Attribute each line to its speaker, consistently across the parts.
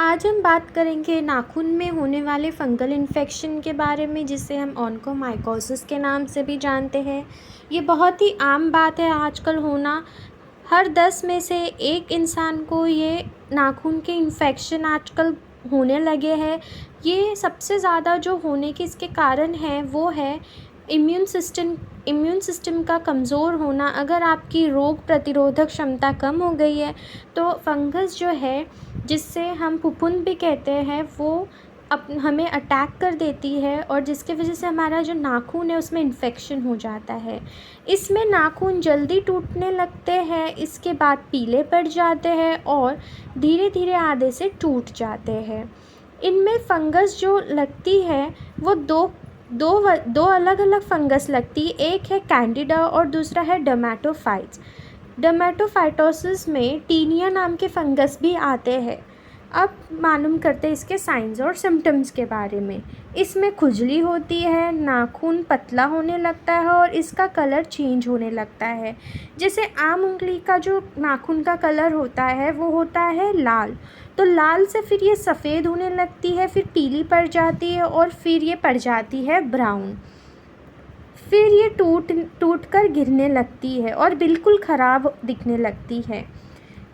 Speaker 1: आज हम बात करेंगे नाखून में होने वाले फंगल इन्फेक्शन के बारे में, जिसे हम ऑन्कोमाइकोसिस के नाम से भी जानते हैं। ये बहुत ही आम बात है आजकल होना। हर 10 में से एक इंसान को ये नाखून के इन्फेक्शन आजकल होने लगे हैं। ये सबसे ज़्यादा जो होने के इसके कारण हैं वो है इम्यून सिस्टम का कमज़ोर होना। अगर आपकी रोग प्रतिरोधक क्षमता कम हो गई है तो फंगस जो है, जिससे हम फफूंद भी कहते हैं, वो हमें अटैक कर देती है और जिसकी वजह से हमारा जो नाखून है उसमें इन्फेक्शन हो जाता है। इसमें नाखून जल्दी टूटने लगते हैं, इसके बाद पीले पड़ जाते हैं और धीरे धीरे आधे से टूट जाते हैं। इनमें फंगस जो लगती है वो दो अलग अलग फंगस लगती है। एक है कैंडिडा और दूसरा है डर्मेटोफाइट्स। डर्मेटोफाइटोसिस में टीनिया नाम के फंगस भी आते हैं। अब मालूम करते हैं इसके साइंस और सिम्टम्स के बारे में। इसमें खुजली होती है, नाखून पतला होने लगता है और इसका कलर चेंज होने लगता है। जैसे आम उंगली का जो नाखून का कलर होता है वो होता है लाल, तो लाल से फिर ये सफ़ेद होने लगती है, फिर पीली पड़ जाती है और फिर ये पड़ जाती है ब्राउन। फिर ये टूट कर गिरने लगती है और बिल्कुल ख़राब दिखने लगती है।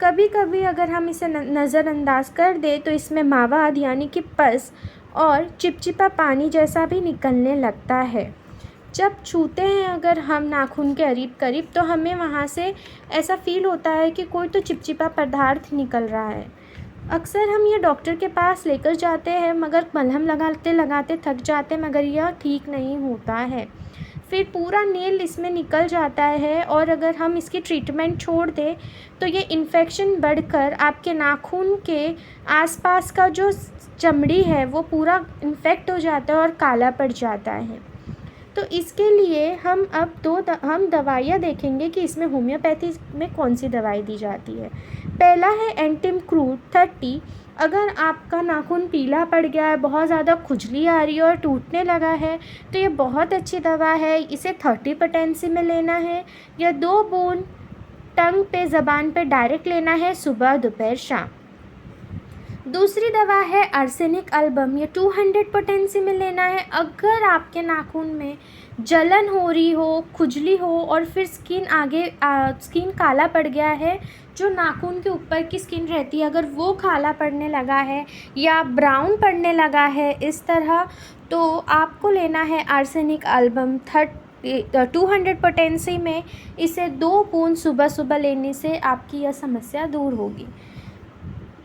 Speaker 1: कभी कभी अगर हम इसे नज़रअंदाज कर दें तो इसमें मावाद यानी कि पस और चिपचिपा पानी जैसा भी निकलने लगता है। जब छूते हैं अगर हम नाखून के करीब करीब तो हमें वहाँ से ऐसा फील होता है कि कोई तो चिपचिपा पदार्थ निकल रहा है। अक्सर हम ये डॉक्टर के पास लेकर जाते हैं मगर मलहम लगाते लगाते थक जाते हैं, मगर यह ठीक नहीं होता है। फिर पूरा नेल इसमें निकल जाता है और अगर हम इसकी ट्रीटमेंट छोड़ दें तो ये इन्फेक्शन बढ़कर आपके नाखून के आसपास का जो चमड़ी है वो पूरा इन्फेक्ट हो जाता है और काला पड़ जाता है। तो इसके लिए हम हम दवाइयाँ देखेंगे कि इसमें होम्योपैथी में कौन सी दवाई दी जाती है। पहला है एंटिमक्रूड 30। अगर आपका नाखून पीला पड़ गया है, बहुत ज़्यादा खुजली आ रही है और टूटने लगा है तो ये बहुत अच्छी दवा है। इसे 30 पोटेंसी में लेना है या 2 बूंद टंग पे ज़बान पे डायरेक्ट लेना है, सुबह दोपहर शाम। दूसरी दवा है आर्सेनिक अल्बम, ये 200 पोटेंसी में लेना है। अगर आपके नाखून में जलन हो रही हो, खुजली हो और फिर स्किन काला पड़ गया है, जो नाखून के ऊपर की स्किन रहती है अगर वो काला पड़ने लगा है या ब्राउन पड़ने लगा है इस तरह, तो आपको लेना है आर्सेनिक अल्बम 200 पोटेंसी में। इसे 2 बूंद सुबह सुबह लेने से आपकी यह समस्या दूर होगी।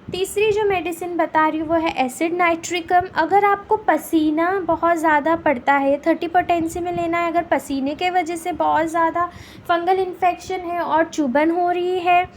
Speaker 1: तीसरी जो मेडिसिन बता रही हूँ वो है एसिड नाइट्रिकम। अगर आपको पसीना बहुत ज़्यादा पड़ता है, 30 पोटेंसी में लेना है। अगर पसीने के वजह से बहुत ज़्यादा फंगल इन्फेक्शन है और चुभन हो रही है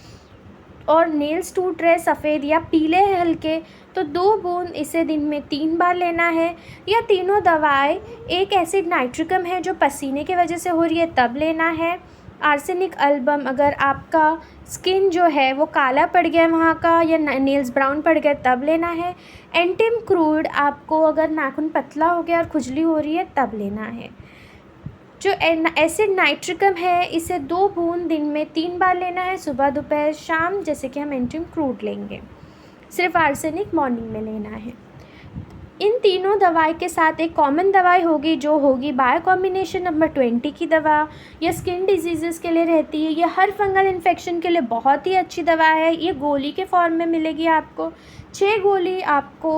Speaker 1: और नेल्स टूट रहे सफ़ेद या पीले हैं हल्के, तो 2 बूंद इसे दिन में 3 बार लेना है। या तीनों दवाएं, एक एसिड नाइट्रिकम है जो पसीने की वजह से हो रही है तब लेना है। आर्सेनिक अल्बम अगर आपका स्किन जो है वो काला पड़ गया है वहाँ का या नेल्स ब्राउन पड़ गए तब लेना है। एंटिमक्रूड आपको अगर नाखून पतला हो गया और खुजली हो रही है तब लेना है। जो एसिड नाइट्रिकम है इसे 2 बूंद दिन में 3 बार लेना है, सुबह दोपहर शाम, जैसे कि हम एंटिमक्रूड लेंगे। सिर्फ आर्सेनिक मॉर्निंग में लेना है। इन तीनों दवाई के साथ एक कॉमन दवाई होगी जो होगी बायो कॉम्बिनेशन नंबर 20 की दवा। यह स्किन डिजीज़ के लिए रहती है। ये हर फंगल इन्फेक्शन के लिए बहुत ही अच्छी दवा है। ये गोली के फॉर्म में मिलेगी आपको। 6 गोली आपको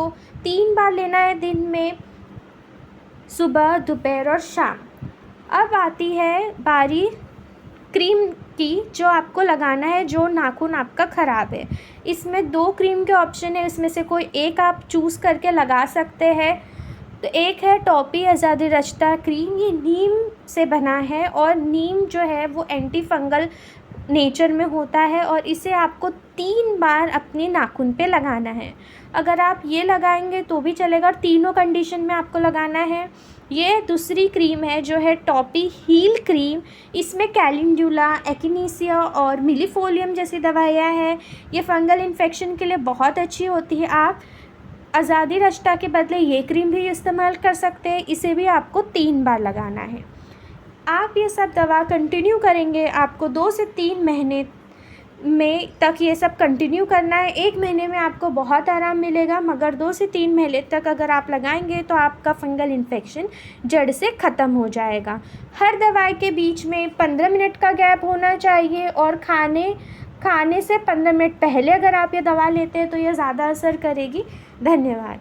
Speaker 1: 3 बार लेना है दिन में, सुबह दोपहर और शाम। अब आती है बारी क्रीम की, जो आपको लगाना है जो नाखून आपका ख़राब है। इसमें 2 क्रीम के ऑप्शन है, इसमें से कोई एक आप चूज़ करके लगा सकते हैं। तो एक है टॉपी आज़ादी रश्ता क्रीम, ये नीम से बना है और नीम जो है वो एंटी फंगल नेचर में होता है और इसे आपको 3 बार अपने नाखून पे लगाना है। अगर आप ये लगाएंगे तो भी चलेगा और तीनों कंडीशन में आपको लगाना है। ये दूसरी क्रीम है जो है टॉपी हील क्रीम। इसमें कैलेंडुला, एक्टिनिसिया और मिलीफोलियम जैसी दवाइयाँ हैं। ये फंगल इन्फेक्शन के लिए बहुत अच्छी होती है। आप आज़ादी रश्ता के बदले ये क्रीम भी इस्तेमाल कर सकते हैं। इसे भी आपको 3 बार लगाना है। आप ये सब दवा कंटिन्यू करेंगे, आपको 2 से 3 महीने में तक ये सब कंटिन्यू करना है। 1 महीने में आपको बहुत आराम मिलेगा, मगर 2 से 3 महीने तक अगर आप लगाएंगे तो आपका फंगल इन्फेक्शन जड़ से ख़त्म हो जाएगा। हर दवाई के बीच में 15 मिनट का गैप होना चाहिए, और खाने से 15 मिनट पहले अगर आप ये दवा लेते हैं तो ये ज़्यादा असर करेगी। धन्यवाद।